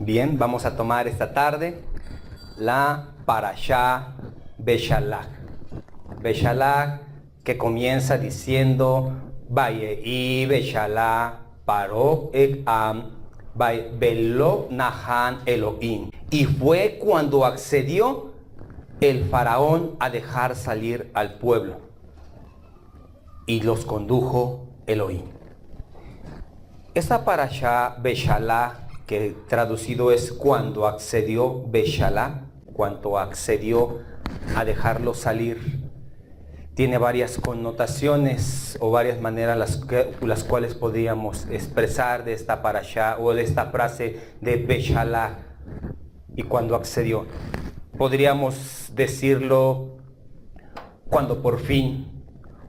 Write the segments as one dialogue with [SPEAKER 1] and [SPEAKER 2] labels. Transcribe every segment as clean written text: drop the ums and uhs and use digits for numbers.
[SPEAKER 1] Bien, vamos a tomar esta tarde la Parashá Beshalach. Beshalach, que comienza diciendo Vayehi Beshalach Paró et Am Velo Nahan Elohim. Y fue cuando accedió el faraón a dejar salir al pueblo, y los condujo Elohim. Esta Parashá Beshalach, que traducido es cuando accedió Beshalach, cuando accedió a dejarlo salir, tiene varias connotaciones o varias maneras las cuales podríamos expresar de esta parashá o de esta frase de Beshalach y cuando accedió. Podríamos decirlo cuando por fin,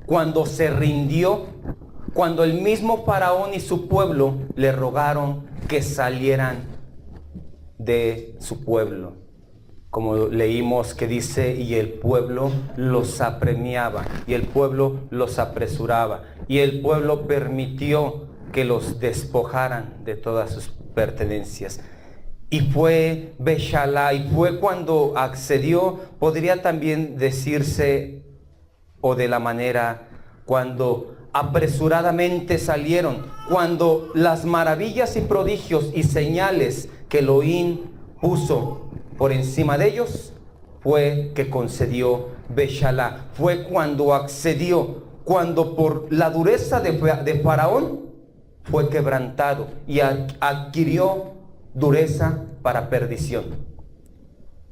[SPEAKER 1] cuando se rindió, cuando el mismo faraón y su pueblo le rogaron que salieran de su pueblo. Como leímos que dice, y el pueblo los apremiaba, y el pueblo los apresuraba, y el pueblo permitió que los despojaran de todas sus pertenencias. Y fue Beshalach, y fue cuando accedió, podría también decirse, o de la manera, cuando apresuradamente salieron, cuando las maravillas y prodigios y señales que Elohim puso por encima de ellos, fue que concedió Beshalach. Fue cuando accedió, cuando por la dureza de Faraón fue quebrantado y adquirió dureza para perdición.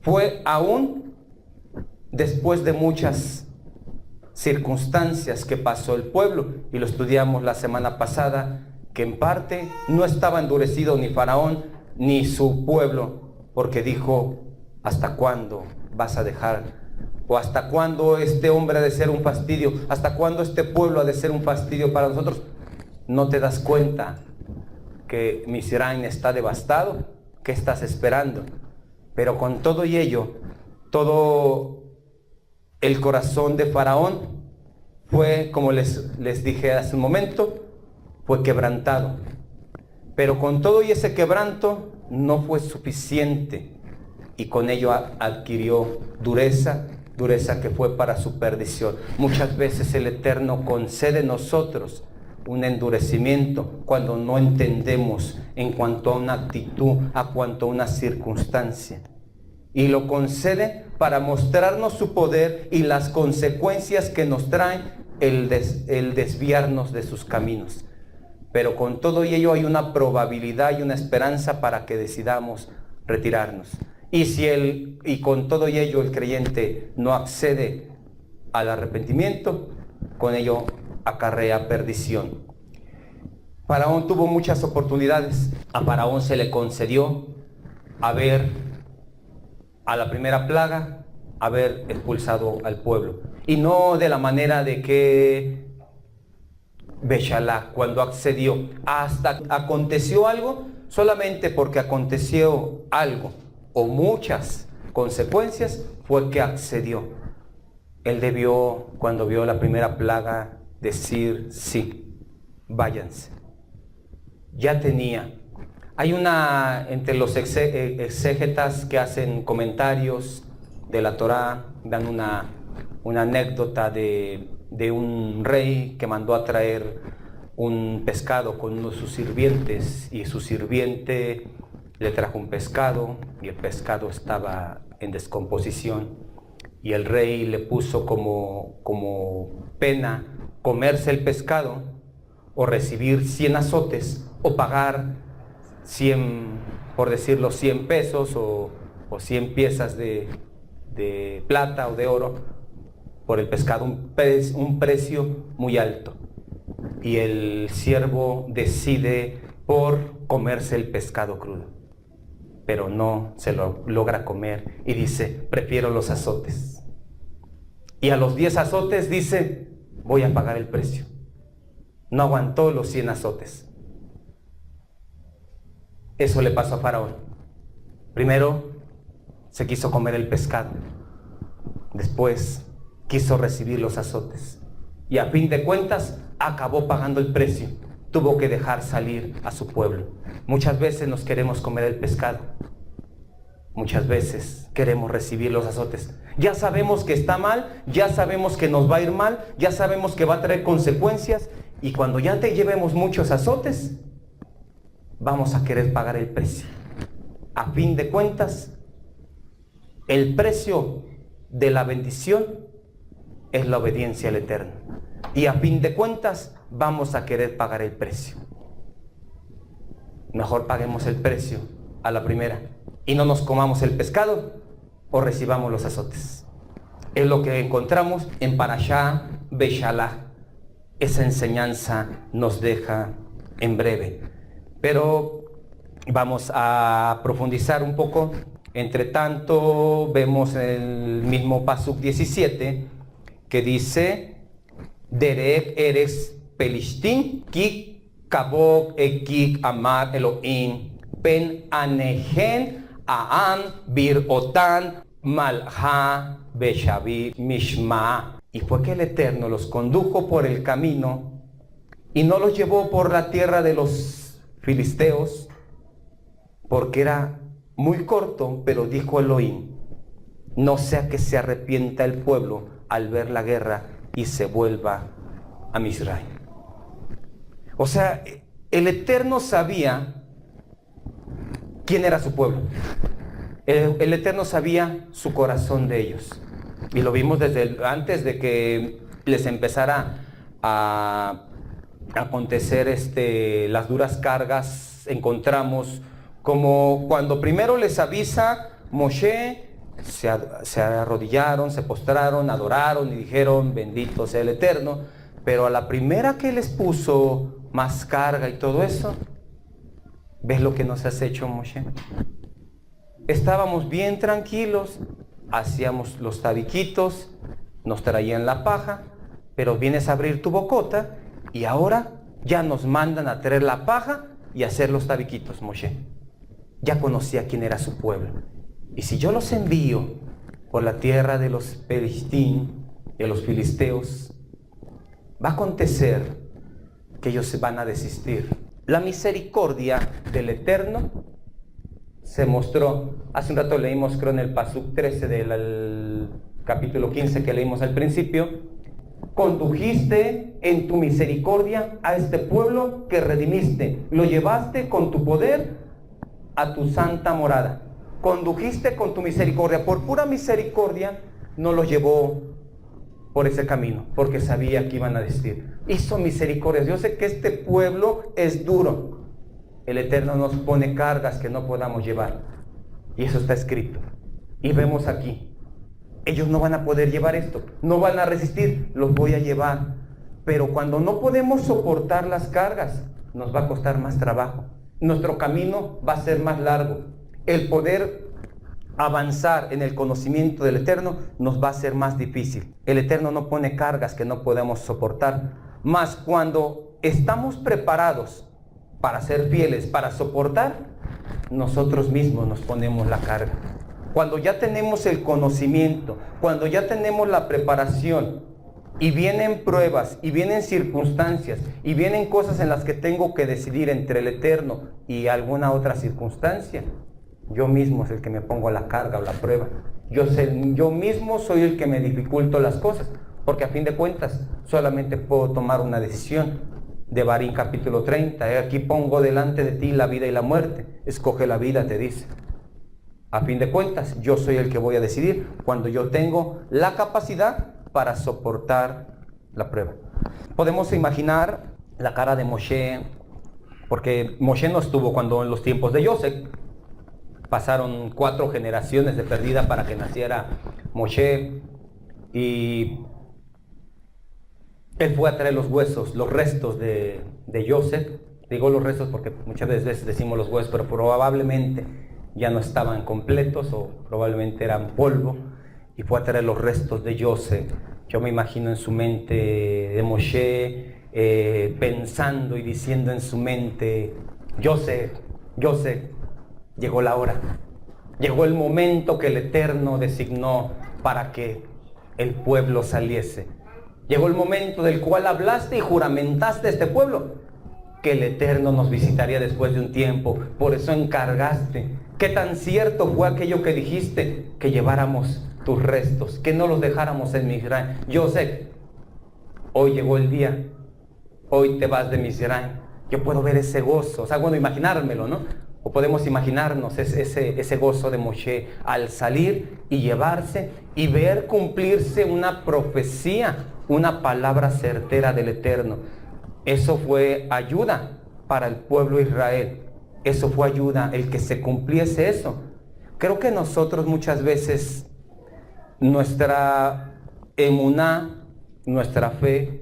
[SPEAKER 1] Fue aún después de muchas circunstancias que pasó el pueblo, y lo estudiamos la semana pasada, que en parte no estaba endurecido ni Faraón ni su pueblo, porque dijo, ¿hasta cuándo vas a dejar? ¿O hasta cuándo este hombre ha de ser un fastidio? ¿Hasta cuándo este pueblo ha de ser un fastidio para nosotros? ¿No te das cuenta que Misraim está devastado? ¿Qué estás esperando? Pero con todo y ello, todo el corazón de Faraón fue, como les dije hace un momento, fue quebrantado. Pero con todo y ese quebranto no fue suficiente, y con ello adquirió dureza que fue para su perdición. Muchas veces el Eterno concede a nosotros un endurecimiento cuando no entendemos en cuanto a una actitud, a cuanto a una circunstancia. Y lo concede para mostrarnos su poder y las consecuencias que nos traen el desviarnos de sus caminos. Pero con todo ello hay una probabilidad y una esperanza para que decidamos retirarnos. Y con todo ello el creyente no accede al arrepentimiento, con ello acarrea perdición. Faraón tuvo muchas oportunidades. A Faraón se le concedió haber, a la primera plaga, haber expulsado al pueblo. Y no de la manera de que Beshalach, cuando accedió, hasta aconteció algo, solamente porque aconteció algo o muchas consecuencias, fue que accedió. Él debió, cuando vio la primera plaga, decir sí, váyanse. Ya tenía. Hay entre los exégetas que hacen comentarios de la Torá, dan una anécdota de un rey que mandó a traer un pescado con uno de sus sirvientes, y su sirviente le trajo un pescado y el pescado estaba en descomposición, y el rey le puso como pena comerse el pescado o recibir 100 azotes o pagar 100, por decirlo, 100 pesos o 100 piezas de plata o de oro por el pescado, un precio muy alto. Y el siervo decide por comerse el pescado crudo, pero no se lo logra comer y dice, prefiero los azotes. Y a los 10 azotes dice, voy a pagar el precio. No aguantó los 100 azotes. Eso le pasó a Faraón. Primero se quiso comer el pescado, después quiso recibir los azotes, y a fin de cuentas acabó pagando el precio. tuvo que dejar salir a su pueblo. Muchas veces nos queremos comer el pescado. Muchas veces queremos recibir los azotes. Ya sabemos que está mal, ya sabemos que nos va a ir mal, ya sabemos que va a traer consecuencias, y cuando ya te llevemos muchos azotes, vamos a querer pagar el precio. A fin de cuentas, el precio de la bendición es la obediencia al Eterno. Y a fin de cuentas, vamos a querer pagar el precio. Mejor paguemos el precio a la primera y no nos comamos el pescado o recibamos los azotes. Es lo que encontramos en Parashá Beshalach. Esa enseñanza nos deja en breve. Pero vamos a profundizar un poco. Entre tanto, vemos el mismo Pasuk 17 que dice: Derek eres Pelishtim, Kik Kabok Ekik Amar Elohim, Pen Anehen Aan Bir Otan Malha Beshavi Mishma. Y fue que el Eterno los condujo por el camino y no los llevó por la tierra de los filisteos, porque era muy corto, pero dijo Elohim: no sea que se arrepienta el pueblo al ver la guerra y se vuelva a Misraim. O sea, el Eterno sabía quién era su pueblo. El Eterno sabía su corazón de ellos. Y lo vimos desde antes de que les empezara a acontecer las duras cargas. Encontramos como cuando primero les avisa Moshe, se arrodillaron, se postraron, adoraron y dijeron: bendito sea el Eterno. Pero a la primera que les puso más carga y todo eso, ¿ves lo que nos has hecho, Moshe? Estábamos bien tranquilos, hacíamos los tabiquitos, nos traían la paja, pero vienes a abrir tu bocota y ahora ya nos mandan a traer la paja y hacer los tabiquitos, Moshe. Ya conocía quién era su pueblo. Y si yo los envío por la tierra de los Pelishtim, de los filisteos, va a acontecer que ellos se van a desistir. La misericordia del Eterno se mostró. Hace un rato leímos, creo, en el Pasuk 13 del capítulo 15 que leímos al principio: condujiste en tu misericordia a este pueblo que redimiste, lo llevaste con tu poder a tu santa morada. Condujiste con tu misericordia, por pura misericordia no los llevó por ese camino, porque sabía que iban a desistir. Hizo misericordia. Yo sé que este pueblo es duro. El Eterno nos pone cargas que no podamos llevar, y eso está escrito. Y vemos aquí, ellos no van a poder llevar esto, no van a resistir, los voy a llevar. Pero cuando no podemos soportar las cargas, nos va a costar más trabajo. Nuestro camino va a ser más largo. El poder avanzar en el conocimiento del Eterno nos va a ser más difícil. El Eterno no pone cargas que no podemos soportar. Mas cuando estamos preparados para ser fieles, para soportar, nosotros mismos nos ponemos la carga. Cuando ya tenemos el conocimiento, cuando ya tenemos la preparación, y vienen pruebas, y vienen circunstancias, y vienen cosas en las que tengo que decidir entre el Eterno y alguna otra circunstancia, yo mismo es el que me pongo la carga o la prueba. Yo mismo soy el que me dificulto las cosas, porque a fin de cuentas solamente puedo tomar una decisión. Devarim capítulo 30, aquí pongo delante de ti la vida y la muerte, escoge la vida, te dice. A fin de cuentas, yo soy el que voy a decidir cuando yo tengo la capacidad para soportar la prueba. Podemos imaginar la cara de Moshe, porque Moshe no estuvo cuando en los tiempos de Yosef. Pasaron 4 generaciones de perdida para que naciera Moshe, y él fue a traer los huesos, los restos de Yosef. Digo los restos porque muchas veces decimos los huesos, pero probablemente ya no estaban completos o probablemente eran polvo, y fue a traer los restos de Yosef. Yo me imagino en su mente de Moshe pensando y diciendo en su mente: Yosef, Yosef, llegó la hora, llegó el momento que el Eterno designó para que el pueblo saliese. Llegó el momento del cual hablaste y juramentaste a este pueblo, que el Eterno nos visitaría después de un tiempo. Por eso encargaste. ¿Qué tan cierto fue aquello que dijiste? Que lleváramos tus restos, que no los dejáramos en Misraim. Yo sé, hoy llegó el día, hoy te vas de Misraim. Yo puedo ver ese gozo, o sea, bueno, imaginármelo, ¿no? O podemos imaginarnos ese gozo de Moshe al salir y llevarse y ver cumplirse una profecía, una palabra certera del Eterno. Eso fue ayuda para el pueblo de Israel. Eso fue ayuda, el que se cumpliese eso. Creo que nosotros muchas veces, nuestra emuná, nuestra fe,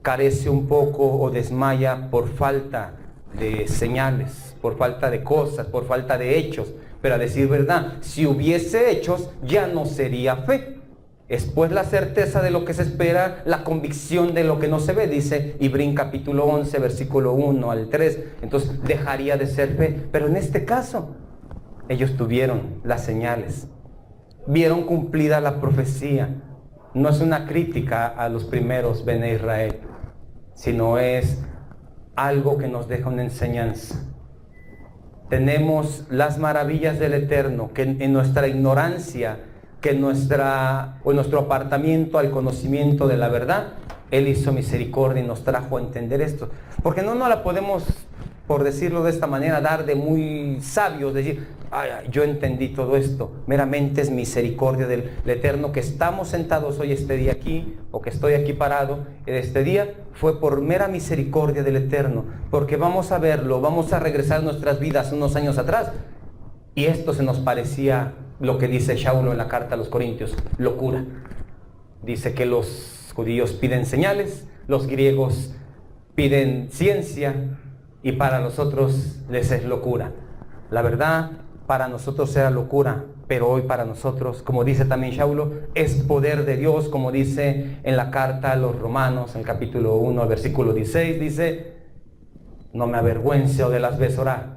[SPEAKER 1] carece un poco o desmaya por falta de señales, por falta de cosas, por falta de hechos. Pero a decir verdad, si hubiese hechos, ya no sería fe. Es pues la certeza de lo que se espera, la convicción de lo que no se ve, dice Ibrín capítulo 11, versículo 1 al 3. Entonces dejaría de ser fe. Pero en este caso, ellos tuvieron las señales, vieron cumplida la profecía. No es una crítica a los primeros Bene Israel, sino es algo que nos deja una enseñanza. Tenemos las maravillas del Eterno, que en nuestra ignorancia, que en nuestro apartamiento al conocimiento de la verdad, Él hizo misericordia y nos trajo a entender esto. Porque no la podemos, por decirlo de esta manera, dar de muy sabios, decir, ay, yo entendí todo esto. Meramente es misericordia del Eterno que estamos sentados hoy este día aquí, o que estoy aquí parado este día, fue por mera misericordia del Eterno. Porque vamos a verlo, vamos a regresar nuestras vidas unos años atrás, y esto se nos parecía lo que dice Saulo en la carta a los Corintios, locura. Dice que los judíos piden señales, los griegos piden ciencia, y para nosotros les es locura. La verdad, para nosotros era locura, pero hoy para nosotros, como dice también Saulo, es poder de Dios, como dice en la carta a los Romanos, en el capítulo 1, versículo 16, dice, no me avergüenzo de las Besorá,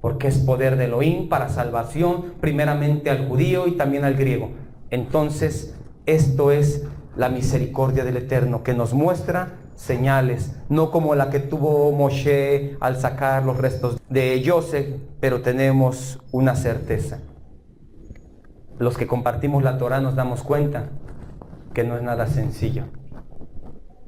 [SPEAKER 1] porque es poder de Elohim para salvación, primeramente al judío y también al griego. Entonces, esto es la misericordia del Eterno, que nos muestra señales, no como la que tuvo Moshe al sacar los restos de Yosef, pero tenemos una certeza. Los que compartimos la Torah nos damos cuenta que no es nada sencillo,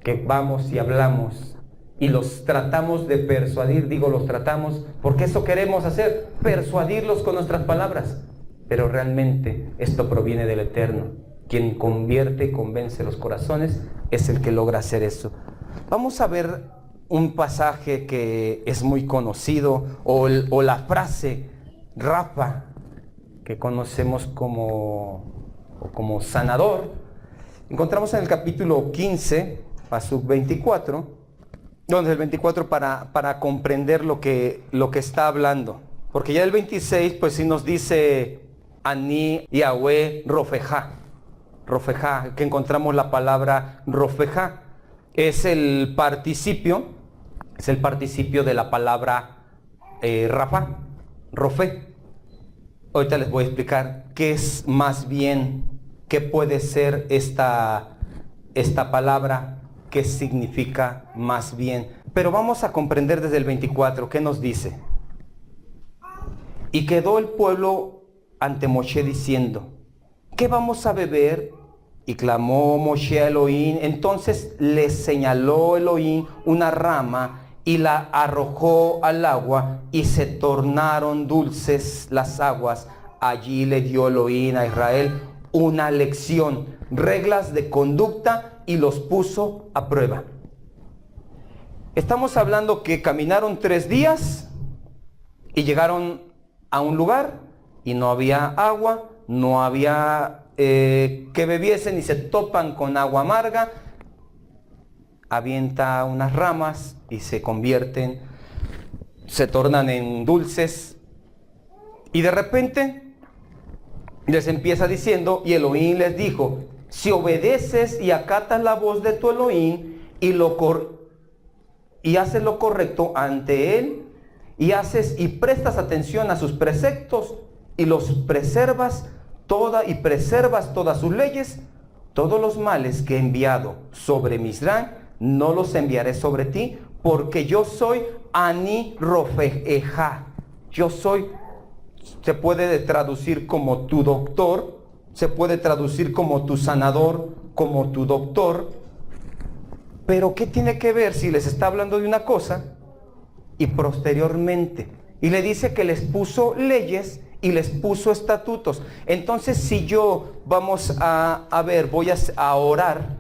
[SPEAKER 1] que vamos y hablamos y los tratamos de persuadir, digo los tratamos, porque eso queremos hacer, persuadirlos con nuestras palabras. Pero realmente esto proviene del Eterno. Quien convierte y convence los corazones es el que logra hacer eso. Vamos a ver un pasaje que es muy conocido, o la frase Rafa, que conocemos como sanador. Encontramos en el capítulo 15, pasuk 24, donde el 24 para comprender lo que está hablando. Porque ya el 26, pues sí nos dice Ani Yahweh Rofejá. Rofejá, que encontramos la palabra Rofejá. Es el participio de la palabra Rafa, Rofe. Ahorita les voy a explicar qué es más bien, qué puede ser esta palabra, qué significa más bien. Pero vamos a comprender desde el 24, ¿qué nos dice? Y quedó el pueblo ante Moshe diciendo, ¿qué vamos a beber? Y clamó Moshe a Elohim. Entonces le señaló Elohim una rama y la arrojó al agua, y se tornaron dulces las aguas. Allí le dio Elohim a Israel una lección, reglas de conducta, y los puso a prueba. Estamos hablando que caminaron 3 días y llegaron a un lugar y no había agua, no había que bebiesen, y se topan con agua amarga. Avienta unas ramas y se tornan en dulces, y de repente les empieza diciendo, y Elohim les dijo, si obedeces y acatas la voz de tu Elohim y haces lo correcto ante él, y prestas atención a sus preceptos y los preservas todas sus leyes, todos los males que he enviado sobre Misraim no los enviaré sobre ti, porque yo soy Ani Rofeja. Yo soy, se puede traducir como tu doctor, se puede traducir como tu sanador, como tu doctor. Pero ¿qué tiene que ver si les está hablando de una cosa y posteriormente? Y le dice que les puso leyes y les puso estatutos. Entonces, si yo, vamos a ver, voy a orar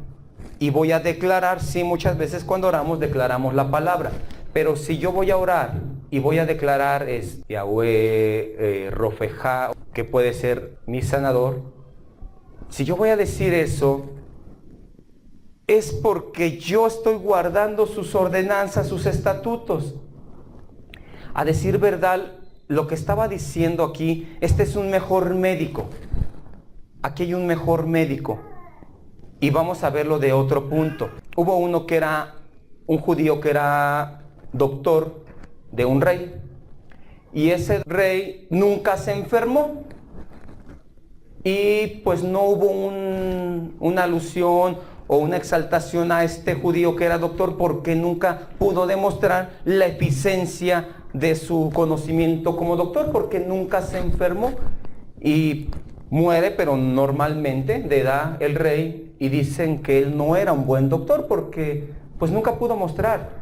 [SPEAKER 1] y voy a declarar, sí, muchas veces cuando oramos declaramos la palabra, pero si yo voy a orar y voy a declarar Yahweh, Rofeja, que puede ser mi sanador, si yo voy a decir eso, es porque yo estoy guardando sus ordenanzas, sus estatutos. A decir verdad, lo que estaba diciendo aquí, este es un mejor médico. Aquí hay un mejor médico. Y vamos a verlo de otro punto. Hubo uno que era un judío que era doctor de un rey. Y ese rey nunca se enfermó. Y pues no hubo una alusión o una exaltación a este judío que era doctor porque nunca pudo demostrar la eficiencia de su conocimiento como doctor, porque nunca se enfermó y muere, pero normalmente de edad el rey, y dicen que él no era un buen doctor porque pues nunca pudo mostrar.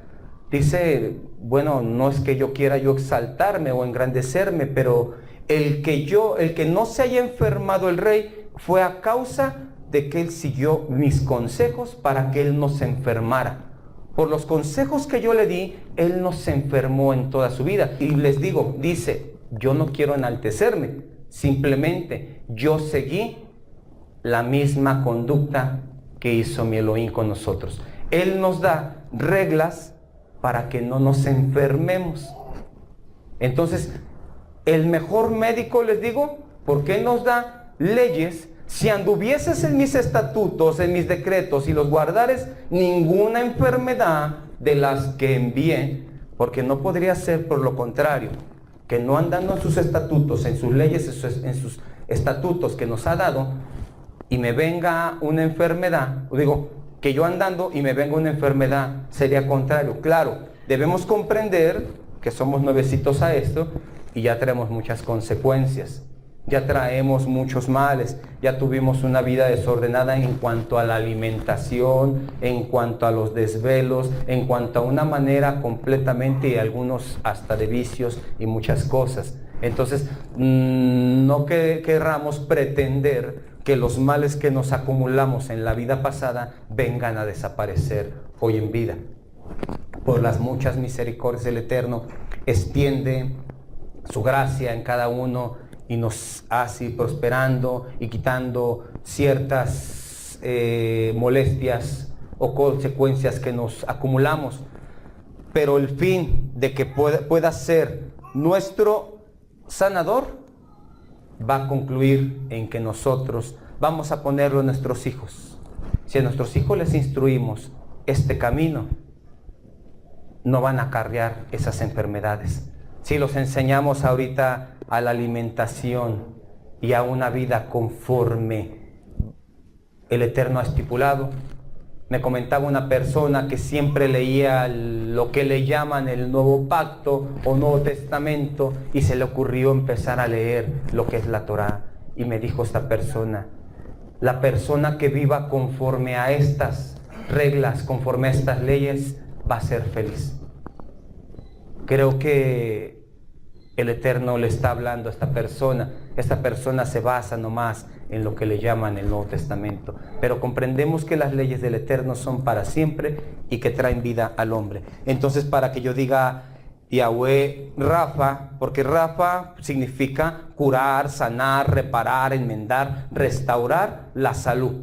[SPEAKER 1] Dice, bueno, no es que yo quiera yo exaltarme o engrandecerme, pero el que no se haya enfermado el rey fue a causa de que él siguió mis consejos para que él no se enfermara. Por los consejos que yo le di, él no se enfermó en toda su vida. Y les digo, dice, yo no quiero enaltecerme, simplemente yo seguí la misma conducta que hizo mi Elohim con nosotros. Él nos da reglas para que no nos enfermemos. Entonces, el mejor médico, les digo, porque Él nos da leyes. Si anduvieses en mis estatutos, en mis decretos, y los guardares, ninguna enfermedad de las que envié, porque no podría ser por lo contrario, que no andando en sus estatutos, en sus leyes, en sus estatutos que nos ha dado, y me venga una enfermedad, digo, que yo andando y me venga una enfermedad, sería contrario. Claro, debemos comprender que somos nuevecitos a esto y ya tenemos muchas consecuencias. Ya traemos muchos males, ya tuvimos una vida desordenada en cuanto a la alimentación, en cuanto a los desvelos, en cuanto a una manera completamente, y algunos hasta de vicios y muchas cosas. Entonces, no querramos pretender que los males que nos acumulamos en la vida pasada vengan a desaparecer hoy en vida. Por las muchas misericordias del Eterno, extiende su gracia en cada uno y nos hace ir prosperando y quitando ciertas molestias o consecuencias que nos acumulamos. Pero el fin de que pueda ser nuestro sanador va a concluir en que nosotros vamos a ponerlo en nuestros hijos. Si a nuestros hijos les instruimos este camino, no van a acarrear esas enfermedades. Si los enseñamos ahorita a la alimentación y a una vida conforme el Eterno ha estipulado. Me comentaba una persona que siempre leía lo que le llaman el Nuevo Pacto o Nuevo Testamento y se le ocurrió empezar a leer lo que es la Torá. Y me dijo esta persona, la persona que viva conforme a estas reglas, conforme a estas leyes, va a ser feliz. Creo que el Eterno le está hablando a esta persona. Esta persona se basa nomás en lo que le llaman el Nuevo Testamento. Pero comprendemos que las leyes del Eterno son para siempre y que traen vida al hombre. Entonces, para que yo diga Yahweh Rafa, porque Rafa significa curar, sanar, reparar, enmendar, restaurar la salud.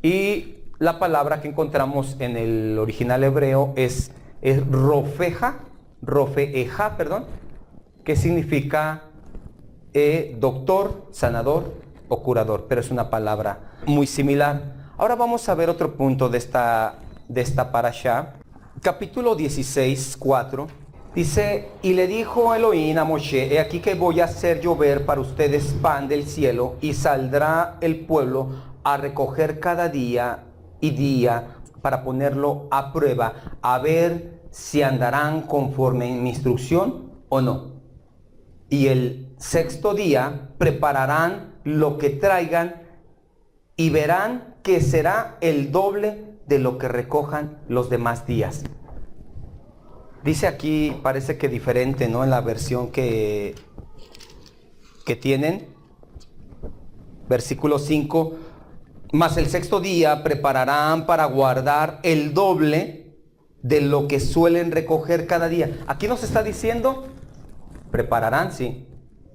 [SPEAKER 1] Y la palabra que encontramos en el original hebreo es Rofeja, que significa doctor, sanador o curador, pero es una palabra muy similar. Ahora vamos a ver otro punto de esta parashá. Capítulo 16, 4, dice, y le dijo Elohim a Moshe, he aquí que voy a hacer llover para ustedes pan del cielo, y saldrá el pueblo a recoger cada día y día para ponerlo a prueba, a ver si andarán conforme en mi instrucción o no. Y el sexto día prepararán lo que traigan y verán que será el doble de lo que recojan los demás días. Dice aquí, parece que diferente, ¿no? En la versión que tienen. Versículo 5. Mas el sexto día prepararán para guardar el doble de lo que suelen recoger cada día. Aquí nos está diciendo, prepararán, sí,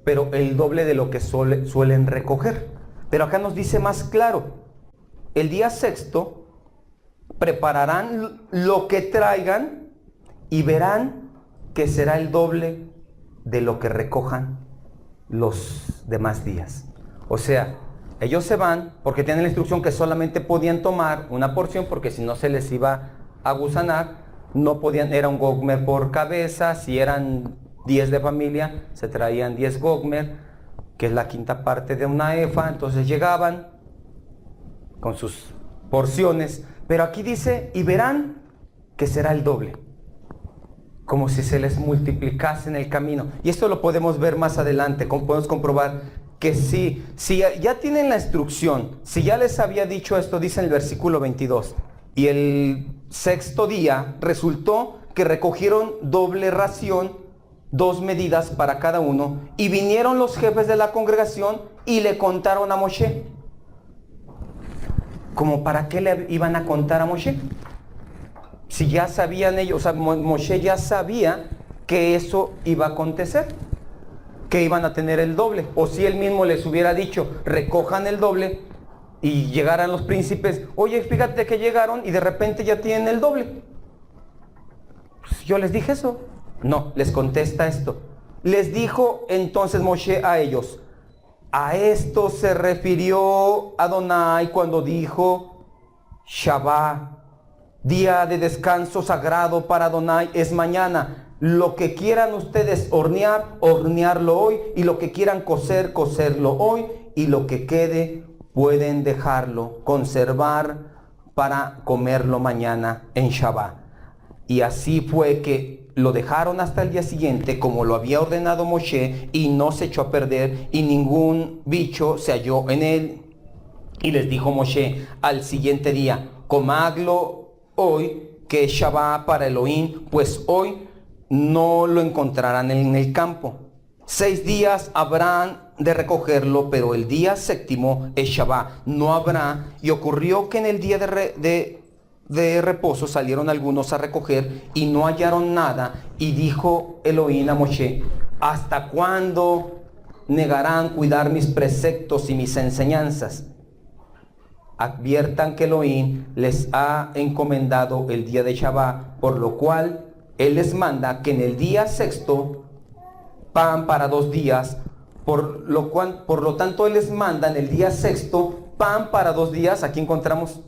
[SPEAKER 1] pero el doble de lo que suelen recoger. Pero acá nos dice más claro, el día sexto prepararán lo que traigan y verán que será el doble de lo que recojan los demás días. O sea, ellos se van porque tienen la instrucción que solamente podían tomar una porción, porque si no se les iba a gusanar. No podían, era un gogmer por cabeza. Si eran 10 de familia, se traían 10 gogmer, que es la quinta parte de una efa. Entonces llegaban con sus porciones. Pero aquí dice, y verán que será el doble, como si se les multiplicase en el camino. Y esto lo podemos ver más adelante, podemos comprobar que si ya tienen la instrucción, si ya les había dicho esto, dice en el versículo 22, y el sexto día resultó que recogieron doble ración, 2 medidas para cada uno, y vinieron los jefes de la congregación y le contaron a Moshe. ¿Cómo para qué le iban a contar a Moshe? Si ya sabían ellos, o sea, Moshe ya sabía que eso iba a acontecer, que iban a tener el doble. O si él mismo les hubiera dicho, recojan el doble, y llegaran los príncipes, oye, fíjate que llegaron y de repente ya tienen el doble. Pues yo les dije eso. No, les contesta esto. Les dijo entonces Moshe a ellos, a esto se refirió Adonai cuando dijo, Shabbat, día de descanso sagrado para Adonai es mañana. Lo que quieran ustedes hornear, hornearlo hoy, y lo que quieran cocer, cocerlo hoy, y lo que quede pueden dejarlo, conservar para comerlo mañana en Shabbat. Y así fue que lo dejaron hasta el día siguiente, como lo había ordenado Moshe, y no se echó a perder, y ningún bicho se halló en él. Y les dijo Moshe al siguiente día, comadlo hoy, que es Shabbat para Elohim, pues hoy no lo encontrarán en el campo. 6 días habrán de recogerlo, pero el día séptimo es Shabbat, no habrá. Y ocurrió que en el día de reposo salieron algunos a recoger y no hallaron nada. Y dijo Elohim a Moshe, ¿hasta cuándo negarán cuidar mis preceptos y mis enseñanzas? Adviertan que Elohim les ha encomendado el día de Shabbat, por lo cual Él les manda que en el día sexto pan para 2 días, por lo tanto Él les manda en el día sexto pan para 2 días. Aquí encontramos,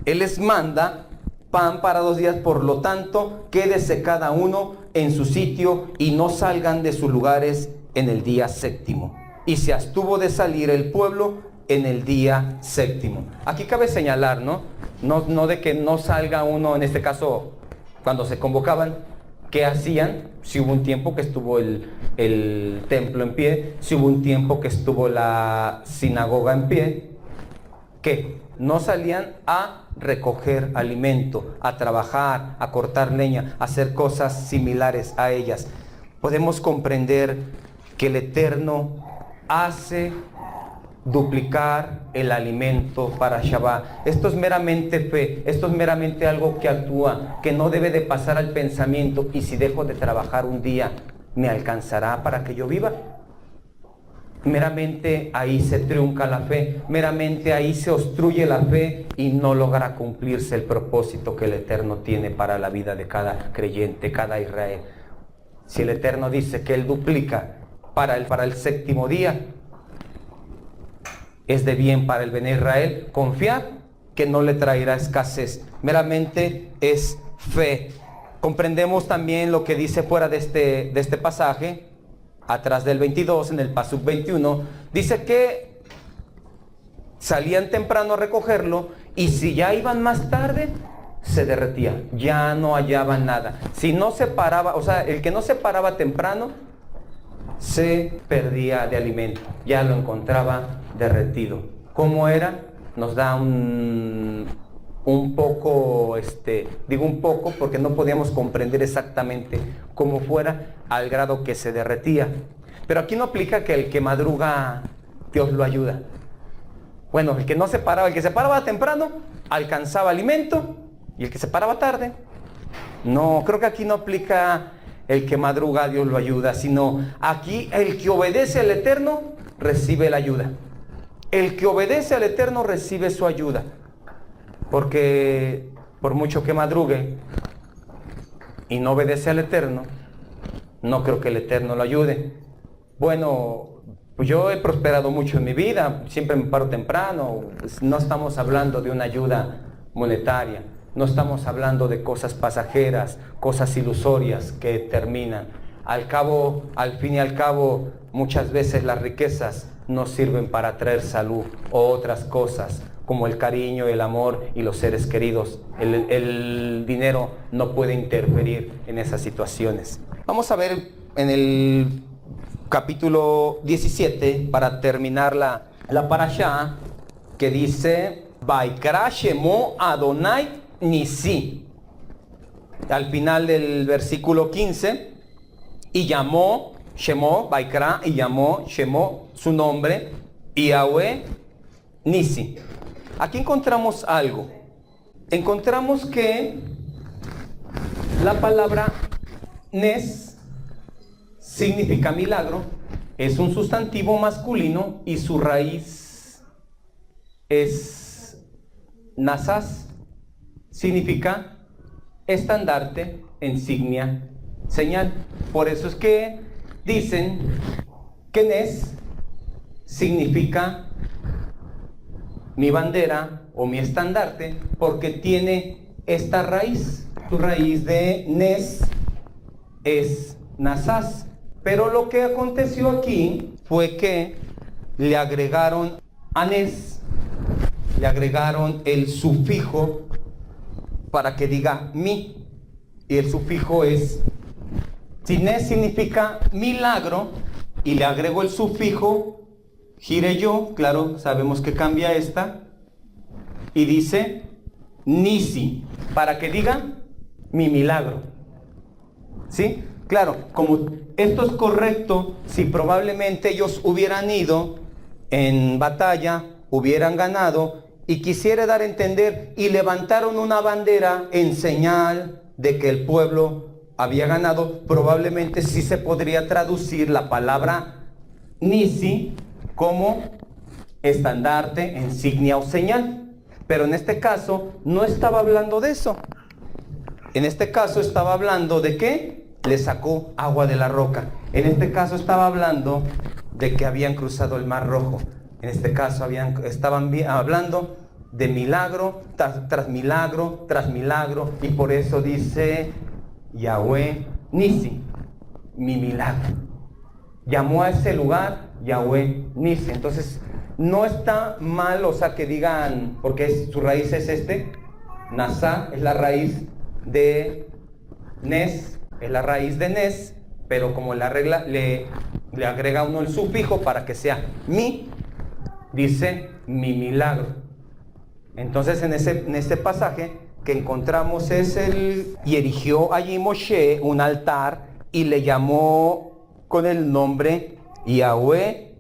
[SPEAKER 1] Él les manda pan para 2 días, por lo tanto quédese cada uno en su sitio y no salgan de sus lugares en el día séptimo. Y se abstuvo de salir el pueblo en el día séptimo. Aquí cabe señalar, no de que no salga uno, en este caso cuando se convocaban, ¿qué hacían? Si hubo un tiempo que estuvo el templo en pie, si hubo un tiempo que estuvo la sinagoga en pie, ¿qué? No salían a recoger alimento, a trabajar, a cortar leña, a hacer cosas similares a ellas. Podemos comprender que el Eterno hace duplicar el alimento para Shabbat. Esto es meramente fe, esto es meramente algo que actúa, que no debe de pasar al pensamiento, y si dejo de trabajar un día, ¿me alcanzará para que yo viva? Meramente ahí se trunca la fe, meramente ahí se obstruye la fe y no logra cumplirse el propósito que el Eterno tiene para la vida de cada creyente, cada Israel. Si el Eterno dice que Él duplica para el séptimo día, es de bien para el Bene Israel confiar que no le traerá escasez. Meramente es fe. Comprendemos también lo que dice fuera de este pasaje, atrás del 22, en el Pasuk 21, dice que salían temprano a recogerlo, y si ya iban más tarde, se derretía, ya no hallaban nada. Si no se paraba, o sea, el que no se paraba temprano, se perdía de alimento, ya lo encontraba derretido. ¿Cómo era? Nos da un poco, digo un poco porque no podíamos comprender exactamente cómo fuera, al grado que se derretía. Pero aquí no aplica que el que madruga, Dios lo ayuda. Bueno, el que no se paraba, el que se paraba temprano, alcanzaba alimento, y el que se paraba tarde, no, creo que aquí no aplica el que madruga, Dios lo ayuda, sino aquí el que obedece al Eterno recibe la ayuda. El que obedece al Eterno recibe su ayuda. Porque por mucho que madrugue y no obedece al Eterno, no creo que el Eterno lo ayude. Bueno, pues yo he prosperado mucho en mi vida, siempre me paro temprano, pues no estamos hablando de una ayuda monetaria, no estamos hablando de cosas pasajeras, cosas ilusorias que terminan. Al fin y al cabo, muchas veces las riquezas no sirven para traer salud o otras cosas, como el cariño, el amor y los seres queridos. El dinero no puede interferir en esas situaciones. Vamos a ver en el capítulo 17, para terminar la parashá, que dice, Vaikra Shemo Adonai Nisi. Al final del versículo 15, y llamó Shemo, Vaikra, y llamó Shemo, su nombre, Yahweh Nisi. Aquí encontramos algo. Encontramos que la palabra Nes significa milagro, es un sustantivo masculino y su raíz es Nasas, significa estandarte, insignia, señal. Por eso es que dicen que Nes significa mi bandera o mi estandarte, porque tiene esta raíz. Su raíz de Nes es Nasas. Pero lo que aconteció aquí fue que le agregaron a Nes, le agregaron el sufijo para que diga mi, y el sufijo es, si Nes significa milagro y le agrego el sufijo Gireyo, claro, sabemos que cambia esta, y dice Nisi, para que diga mi milagro. ¿Sí? Claro, como esto es correcto, si probablemente ellos hubieran ido en batalla, hubieran ganado, y quisiera dar a entender, y levantaron una bandera en señal de que el pueblo había ganado, probablemente sí se podría traducir la palabra Nisi como estandarte, insignia o señal. Pero en este caso no estaba hablando de eso. En este caso estaba hablando de que le sacó agua de la roca. En este caso estaba hablando de que habían cruzado el Mar Rojo. En este caso estaban hablando de milagro tras milagro tras milagro, y por eso dice Yahweh Nisi, mi milagro. Llamó a ese lugar Yahweh Nisi. Entonces no está mal, o sea, que digan, porque su raíz es Nasa es la raíz de Nes, es la raíz de Nes, pero como la regla le agrega uno el sufijo para que sea mi, dice mi milagro. Entonces en ese pasaje que encontramos es y erigió allí Moshe un altar y le llamó con el nombre Yahweh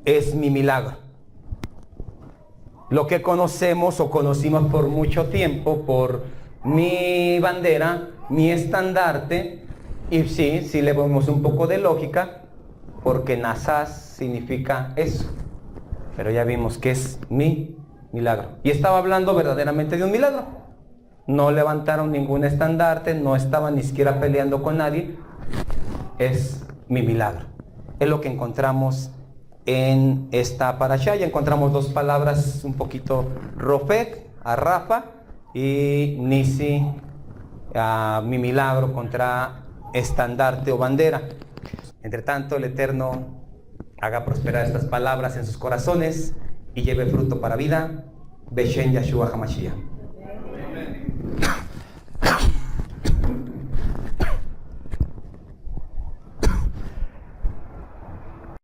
[SPEAKER 1] es mi milagro. Lo que conocemos o conocimos por mucho tiempo por mi bandera, mi estandarte, y sí le ponemos un poco de lógica, porque Nasas significa eso, pero ya vimos que es mi milagro. Y estaba hablando verdaderamente de un milagro. No levantaron ningún estandarte, no estaban ni siquiera peleando con nadie. Es mi milagro. Es lo que encontramos en esta parashá. Ya encontramos dos palabras un poquito Rofek, a Rafa, y Nisi, a mi milagro, contra estandarte o bandera. Entre tanto, el Eterno haga prosperar estas palabras en sus corazones y lleve fruto para vida. Beshen Yahshua HaMashiach.